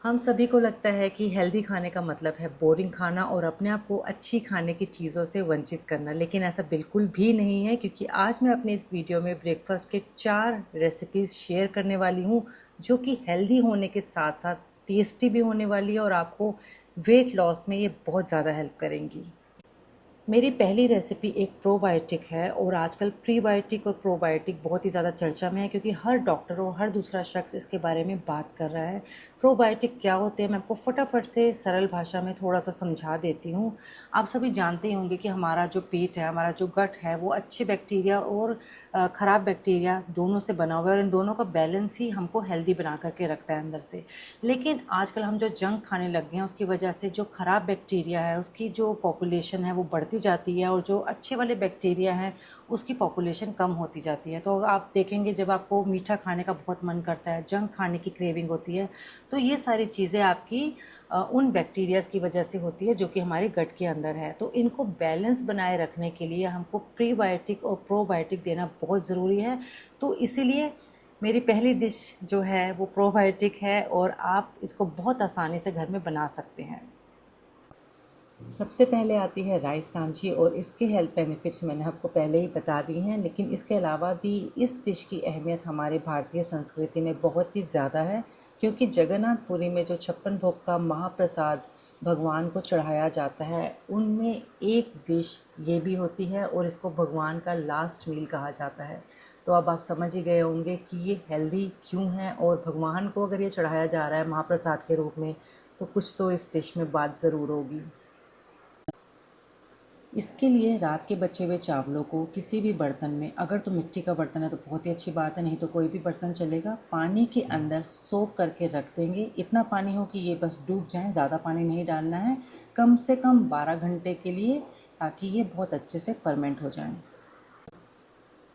हम सभी को लगता है कि हेल्दी खाने का मतलब है बोरिंग खाना और अपने आप को अच्छी खाने की चीज़ों से वंचित करना, लेकिन ऐसा बिल्कुल भी नहीं है क्योंकि आज मैं अपने इस वीडियो में ब्रेकफास्ट के 4 रेसिपीज़ शेयर करने वाली हूँ जो कि हेल्दी होने के साथ साथ टेस्टी भी होने वाली है और आपको वेट लॉस में ये बहुत ज़्यादा हेल्प करेंगी। मेरी पहली रेसिपी एक प्रोबायोटिक है और आजकल प्रीबायोटिक और प्रोबायोटिक बहुत ही ज़्यादा चर्चा में है क्योंकि हर डॉक्टर और हर दूसरा शख्स इसके बारे में बात कर रहा है। प्रोबायोटिक क्या होते हैं मैं आपको फटाफट से सरल भाषा में थोड़ा सा समझा देती हूँ। आप सभी जानते ही होंगे कि हमारा जो पेट है, हमारा जो गट है, वो अच्छे बैक्टीरिया और ख़राब बैक्टीरिया दोनों से बना हुआ है और इन दोनों का बैलेंस ही हमको हेल्दी बना करके रखता है अंदर से। लेकिन आजकल हम जो जंक खाने लग गए हैं उसकी वजह से जो ख़राब बैक्टीरिया है उसकी जो पॉपुलेशन है वो बढ़ती जाती है और जो अच्छे वाले बैक्टीरिया हैं उसकी पॉपुलेशन कम होती जाती है। तो आप देखेंगे जब आपको मीठा खाने का बहुत मन करता है, जंक खाने की क्रेविंग होती है, तो ये सारी चीज़ें आपकी उन बैक्टीरियाज़ की वजह से होती है जो कि हमारे गट के अंदर है। तो इनको बैलेंस बनाए रखने के लिए हमको प्रीबायोटिक और प्रोबायोटिक देना बहुत ज़रूरी है। तो इसीलिए मेरी पहली डिश जो है वो प्रोबायोटिक है और आप इसको बहुत आसानी से घर में बना सकते हैं। सबसे पहले आती है राइस कांजी और इसके हेल्थ बेनिफिट्स मैंने आपको पहले ही बता दी हैं, लेकिन इसके अलावा भी इस डिश की अहमियत हमारे भारतीय संस्कृति में बहुत ही ज़्यादा है क्योंकि जगन्नाथपुरी में जो 56 भोग का महाप्रसाद भगवान को चढ़ाया जाता है उनमें एक डिश ये भी होती है और इसको भगवान का लास्ट मील कहा जाता है। तो अब आप समझ ही गए होंगे कि ये हेल्दी क्यों है और भगवान को अगर ये चढ़ाया जा रहा है महाप्रसाद के रूप में तो कुछ तो इस डिश में बात ज़रूर होगी। इसके लिए रात के बचे हुए चावलों को किसी भी बर्तन में, अगर तो मिट्टी का बर्तन है तो बहुत ही अच्छी बात है, नहीं तो कोई भी बर्तन चलेगा, पानी के अंदर सोक करके रख देंगे। इतना पानी हो कि ये बस डूब जाएं, ज़्यादा पानी नहीं डालना है। कम से कम 12 घंटे के लिए, ताकि ये बहुत अच्छे से फर्मेंट हो जाएं।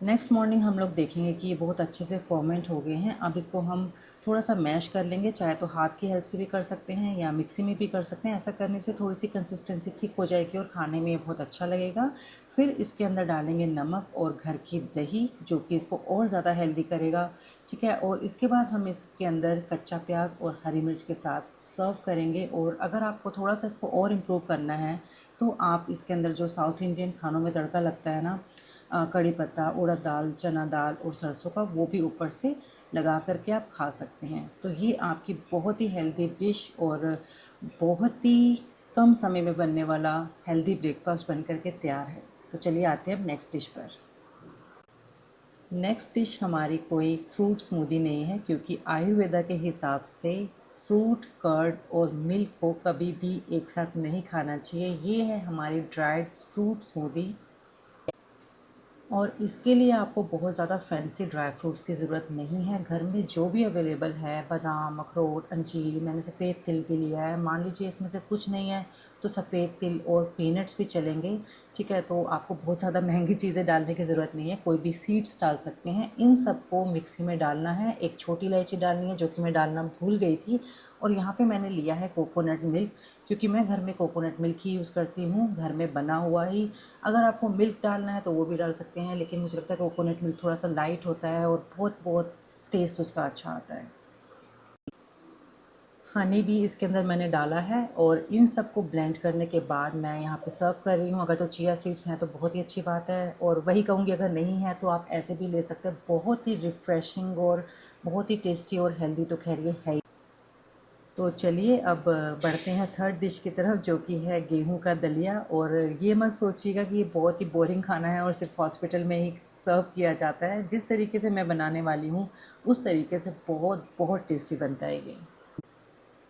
नेक्स्ट मॉर्निंग हम लोग देखेंगे कि ये बहुत अच्छे से फर्मेंट हो गए हैं। अब इसको हम थोड़ा सा मैश कर लेंगे, चाहे तो हाथ की हेल्प से भी कर सकते हैं या मिक्सी में भी कर सकते हैं। ऐसा करने से थोड़ी सी कंसिस्टेंसी ठीक हो जाएगी और खाने में ये बहुत अच्छा लगेगा। फिर इसके अंदर डालेंगे नमक और घर की दही जो कि इसको और ज़्यादा हेल्दी करेगा, ठीक है। और इसके बाद हम इसके अंदर कच्चा प्याज और हरी मिर्च के साथ सर्व करेंगे। और अगर आपको थोड़ा सा इसको और इम्प्रूव करना है तो आप इसके अंदर जो साउथ इंडियन खानों में तड़का लगता है ना, कड़ी पत्ता, उड़द दाल, चना दाल और सरसों का, वो भी ऊपर से लगा करके आप खा सकते हैं। तो ये आपकी बहुत ही हेल्दी डिश और बहुत ही कम समय में बनने वाला हेल्दी ब्रेकफास्ट बन करके तैयार है। तो चलिए आते हैं अब नेक्स्ट डिश पर। नेक्स्ट डिश हमारी कोई फ्रूट स्मूदी नहीं है क्योंकि आयुर्वेदा के हिसाब से फ्रूट, कर्ड और मिल्क को कभी भी एक साथ नहीं खाना चाहिए। ये है हमारी ड्राइड फ्रूट स्मूदी और इसके लिए आपको बहुत ज़्यादा फैंसी ड्राई फ्रूट्स की ज़रूरत नहीं है। घर में जो भी अवेलेबल है, बादाम, अखरोट, अंजीर, मैंने सफ़ेद तिल भी लिया है। मान लीजिए इसमें से कुछ नहीं है तो सफ़ेद तिल और पीनट्स भी चलेंगे, ठीक है। तो आपको बहुत ज़्यादा महंगी चीज़ें डालने की ज़रूरत नहीं है, कोई भी सीड्स डाल सकते हैं। इन सबको मिक्सी में डालना है। एक छोटी इलायची डालनी है जो कि मैं डालना भूल गई थी। और यहाँ पे मैंने लिया है कोकोनट मिल्क क्योंकि मैं घर में कोकोनट मिल्क ही यूज़ करती हूँ, घर में बना हुआ ही। अगर आपको मिल्क डालना है तो वो भी डाल सकते हैं, लेकिन मुझे लगता है कोकोनट मिल्क थोड़ा सा लाइट होता है और बहुत बहुत टेस्ट उसका अच्छा आता है। हनी भी इसके अंदर मैंने डाला है और इन सब को ब्लेंड करने के बाद मैं यहाँ पे सर्व कर रही हूँ। अगर तो चिया सीड्स हैं तो बहुत ही अच्छी बात है, और वही कहूँगी अगर नहीं है तो आप ऐसे भी ले सकते हैं। बहुत ही रिफ़्रेशिंग और बहुत ही टेस्टी और हेल्दी तो खैर ये है ही। तो चलिए अब बढ़ते हैं थर्ड डिश की तरफ जो कि है गेहूं का दलिया। और ये मत सोचिएगा कि ये बहुत ही बोरिंग खाना है और सिर्फ हॉस्पिटल में ही सर्व किया जाता है। जिस तरीके से मैं बनाने वाली हूँ उस तरीके से बहुत बहुत टेस्टी बनता है ये।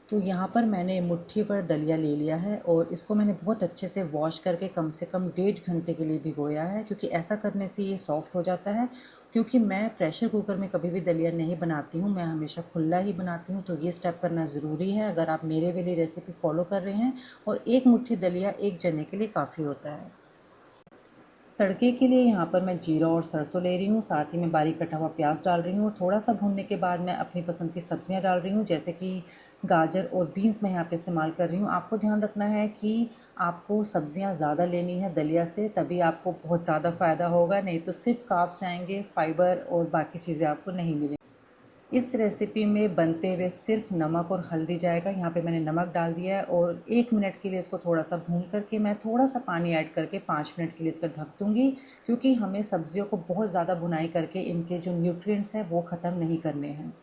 तो यहाँ पर मैंने मुट्ठी भर दलिया ले लिया है और इसको मैंने बहुत अच्छे से वॉश करके कम से कम 1.5 घंटे के लिए भिगोया है क्योंकि ऐसा करने से ये सॉफ्ट हो जाता है। क्योंकि मैं प्रेशर कुकर में कभी भी दलिया नहीं बनाती हूँ, मैं हमेशा खुला ही बनाती हूँ, तो ये स्टेप करना ज़रूरी है अगर आप मेरे वाली रेसिपी फॉलो कर रहे हैं। और एक मुट्ठी दलिया एक जने के लिए काफ़ी होता है। तड़के के लिए यहाँ पर मैं जीरा और सरसों ले रही हूँ, साथ ही मैं बारीक कटा हुआ प्याज डाल रही हूँ और थोड़ा सा भूनने के बाद मैं अपनी पसंद की सब्जियाँ डाल रही हूँ, जैसे कि गाजर और बीन्स मैं यहाँ पे इस्तेमाल कर रही हूँ। आपको ध्यान रखना है कि आपको सब्जियाँ ज़्यादा लेनी है दलिया से, तभी आपको बहुत ज़्यादा फ़ायदा होगा, नहीं तो सिर्फ कार्ब्स आएंगे, फाइबर और बाकी चीज़ें आपको नहीं मिलेंगी। इस रेसिपी में बनते हुए सिर्फ नमक और हल्दी जाएगा। यहाँ पे मैंने नमक डाल दिया है और 1 मिनट के लिए इसको थोड़ा सा भून करके मैं थोड़ा सा पानी ऐड करके 5 मिनट के लिए इसका ढक दूँगी, क्योंकि हमें सब्जियों को बहुत ज़्यादा भुनाई करके इनके जो न्यूट्रिएंट्स हैं वो ख़त्म नहीं करने हैं।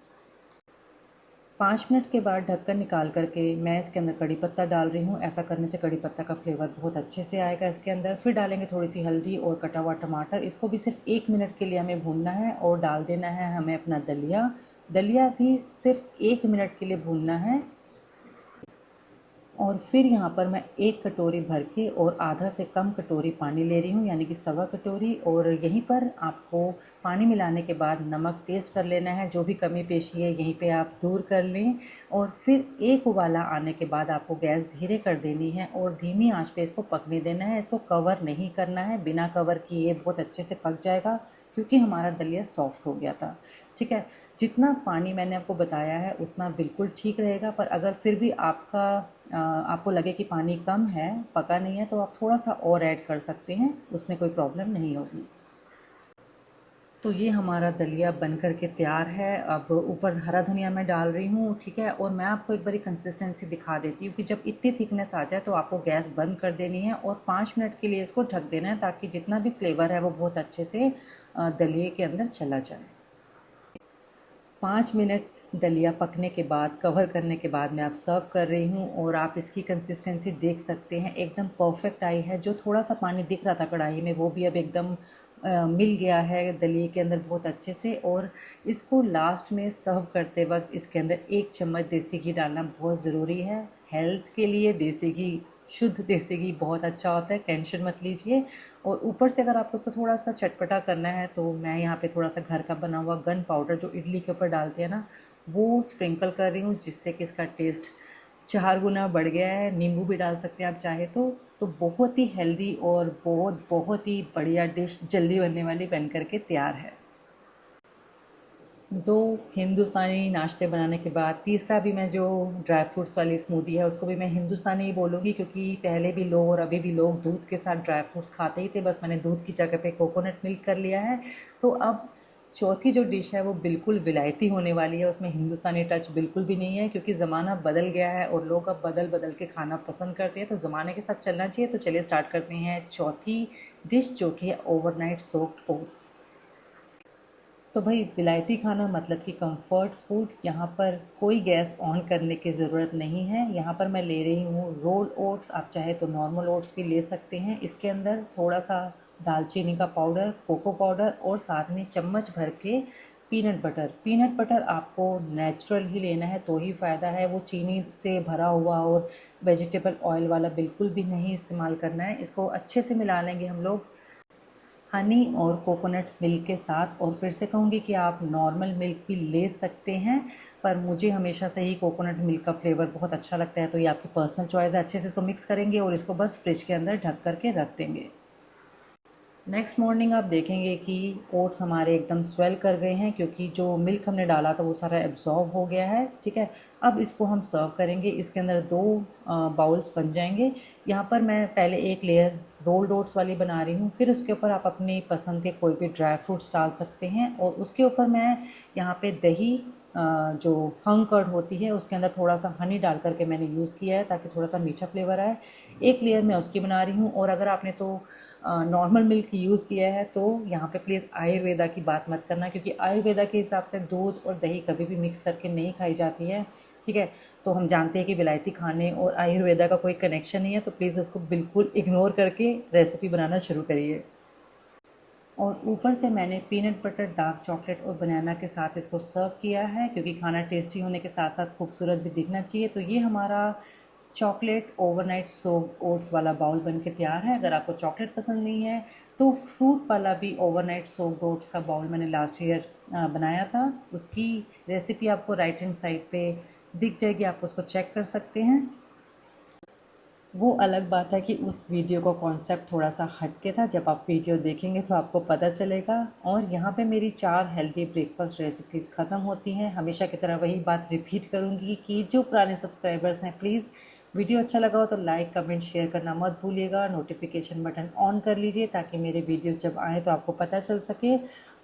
5 मिनट के बाद ढक्कन निकाल करके मैं इसके अंदर कड़ी पत्ता डाल रही हूँ। ऐसा करने से कड़ी पत्ता का फ्लेवर बहुत अच्छे से आएगा इसके अंदर। फिर डालेंगे थोड़ी सी हल्दी और कटा हुआ टमाटर। इसको भी सिर्फ 1 मिनट के लिए हमें भूनना है और डाल देना है हमें अपना दलिया। दलिया भी सिर्फ 1 मिनट के लिए भूनना है। और फिर यहाँ पर मैं 1 कटोरी भर के और आधा से कम कटोरी पानी ले रही हूँ, यानी कि सवा कटोरी। और यहीं पर आपको पानी मिलाने के बाद नमक टेस्ट कर लेना है, जो भी कमी पेशी है यहीं पे आप दूर कर लें। और फिर एक उबाला आने के बाद आपको गैस धीरे कर देनी है और धीमी आंच पे इसको पकने देना है। इसको कवर नहीं करना है, बिना कवर किए बहुत अच्छे से पक जाएगा, क्योंकि हमारा दलिया सॉफ्ट हो गया था। ठीक है, जितना पानी मैंने आपको बताया है उतना बिल्कुल ठीक रहेगा। पर अगर फिर भी आपको लगे कि पानी कम है, पका नहीं है, तो आप थोड़ा सा और ऐड कर सकते हैं, उसमें कोई प्रॉब्लम नहीं होगी। तो ये हमारा दलिया बन कर के तैयार है। अब ऊपर हरा धनिया मैं डाल रही हूँ। ठीक है, और मैं आपको एक बारी कंसिस्टेंसी दिखा देती हूँ कि जब इतनी थिकनेस आ जाए तो आपको गैस बंद कर देनी है और 5 मिनट के लिए इसको ढक देना है, ताकि जितना भी फ्लेवर है वो बहुत अच्छे से दलिए के अंदर चला जाए। 5 मिनट दलिया पकने के बाद, कवर करने के बाद मैं अब सर्व कर रही हूँ और आप इसकी कंसिस्टेंसी देख सकते हैं, एकदम परफेक्ट आई है। जो थोड़ा सा पानी दिख रहा था कढ़ाई में वो भी अब एकदम मिल गया है दलिए के अंदर बहुत अच्छे से। और इसको लास्ट में सर्व करते वक्त इसके अंदर 1 चम्मच देसी घी डालना बहुत ज़रूरी है। हेल्थ के लिए देसी घी, शुद्ध देसी घी बहुत अच्छा होता है, टेंशन मत लीजिए। और ऊपर से अगर आपको उसको थोड़ा सा चटपटा करना है तो मैं यहाँ पे थोड़ा सा घर का बना हुआ गन पाउडर जो इडली के ऊपर डालते हैं ना, वो स्प्रिंकल कर रही हूँ, जिससे कि इसका टेस्ट 4 गुना बढ़ गया है। नींबू भी डाल सकते हैं आप चाहे तो बहुत ही हेल्दी और बहुत बहुत ही बढ़िया डिश जल्दी बनने वाली बन करके तैयार है। 2 हिंदुस्तानी नाश्ते बनाने के बाद तीसरा भी मैं जो ड्राई फ्रूट्स वाली स्मूदी है उसको भी मैं हिंदुस्तानी ही बोलूँगी, क्योंकि पहले भी लोग और अभी भी लोग दूध के साथ ड्राई फ्रूट्स खाते ही थे। बस मैंने दूध की जगह पे कोकोनट मिल्क कर लिया है। तो अब चौथी जो डिश है वो बिल्कुल विलायती होने वाली है, उसमें हिंदुस्तानी टच बिल्कुल भी नहीं है, क्योंकि ज़माना बदल गया है और लोग अब बदल बदल के खाना पसंद करते हैं, तो ज़माने के साथ चलना चाहिए। तो चलिए स्टार्ट करते हैं चौथी डिश, जो कि है ओवरनाइट सोक्ड ओट्स। तो भाई विलायती खाना मतलब कि कंफर्ट फूड, यहाँ पर कोई गैस ऑन करने की ज़रूरत नहीं है। यहाँ पर मैं ले रही हूँ रोल ओट्स, आप चाहे तो नॉर्मल ओट्स भी ले सकते हैं। इसके अंदर थोड़ा सा दालचीनी का पाउडर, कोको पाउडर और साथ में चम्मच भर के पीनट बटर। पीनट बटर आपको नेचुरल ही लेना है तो ही फ़ायदा है, वो चीनी से भरा हुआ और वेजिटेबल ऑयल वाला बिल्कुल भी नहीं इस्तेमाल करना है। इसको अच्छे से मिला लेंगे हम लोग हनी और कोकोनट मिल्क के साथ। और फिर से कहूँगी कि आप नॉर्मल मिल्क भी ले सकते हैं, पर मुझे हमेशा से ही कोकोनट मिल्क का फ्लेवर बहुत अच्छा लगता है, तो ये आपकी पर्सनल चॉइस है। अच्छे से इसको मिक्स करेंगे और इसको बस फ्रिज के अंदर ढक करके रख देंगे। नेक्स्ट मॉर्निंग आप देखेंगे कि ओट्स हमारे एकदम स्वेल कर गए हैं, क्योंकि जो मिल्क हमने डाला था वो सारा एब्जॉर्ब हो गया है। ठीक है, अब इसको हम सर्व करेंगे। इसके अंदर 2 बाउल्स बन जाएंगे। यहाँ पर मैं पहले एक लेयर रोल्ड ओट्स वाली बना रही हूँ, फिर उसके ऊपर आप अपनी पसंद के कोई भी ड्राई फ्रूट्स डाल सकते हैं। और उसके ऊपर मैं यहाँ पे दही, जो हंग कर्ड होती है, उसके अंदर थोड़ा सा हनी डाल करके मैंने यूज़ किया है, ताकि थोड़ा सा मीठा फ्लेवर आए। एक लेयर मैं उसकी बना रही हूँ। और अगर आपने तो नॉर्मल मिल्क यूज़ किया है तो यहाँ पे प्लीज़ आयुर्वेदा की बात मत करना, क्योंकि आयुर्वेदा के हिसाब से दूध और दही कभी भी मिक्स करके नहीं खाई जाती है। ठीक है, तो हम जानते हैं कि विलायती खाने और आयुर्वेदा का कोई कनेक्शन नहीं है, तो प्लीज़ उसको बिल्कुल इग्नोर करके रेसिपी बनाना शुरू करिए। और ऊपर से मैंने पीनट बटर, डार्क चॉकलेट और बनाना के साथ इसको सर्व किया है, क्योंकि खाना टेस्टी होने के साथ साथ खूबसूरत भी दिखना चाहिए। तो ये हमारा चॉकलेट ओवरनाइट सोक्ड ओट्स वाला बाउल बन के तैयार है। अगर आपको चॉकलेट पसंद नहीं है तो फ्रूट वाला भी ओवरनाइट सोक्ड ओट्स का बाउल मैंने लास्ट ईयर बनाया था, उसकी रेसिपी आपको राइट हैंड साइड पे दिख जाएगी, आप उसको चेक कर सकते हैं। वो अलग बात है कि उस वीडियो का कॉन्सेप्ट थोड़ा सा हटके था, जब आप वीडियो देखेंगे तो आपको पता चलेगा। और यहाँ पे मेरी 4 हेल्दी ब्रेकफास्ट रेसिपीज़ ख़त्म होती हैं। हमेशा की तरह वही बात रिपीट करूँगी कि जो पुराने सब्सक्राइबर्स हैं, प्लीज़ वीडियो अच्छा लगा हो तो लाइक, कमेंट, शेयर करना मत भूलिएगा। नोटिफिकेशन बटन ऑन कर लीजिए, ताकि मेरे वीडियोज़ जब आएँ तो आपको पता चल सके।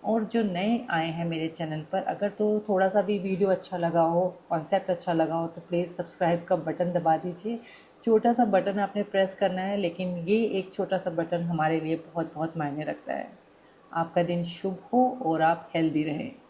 और जो नए आए हैं मेरे चैनल पर, अगर तो थोड़ा सा भी वीडियो अच्छा लगा हो, कॉन्सेप्ट अच्छा लगा हो, तो प्लीज़ सब्सक्राइब का बटन दबा दीजिए। छोटा सा बटन आपने प्रेस करना है, लेकिन ये एक छोटा सा बटन हमारे लिए बहुत बहुत मायने रखता है। आपका दिन शुभ हो और आप हेल्दी रहें।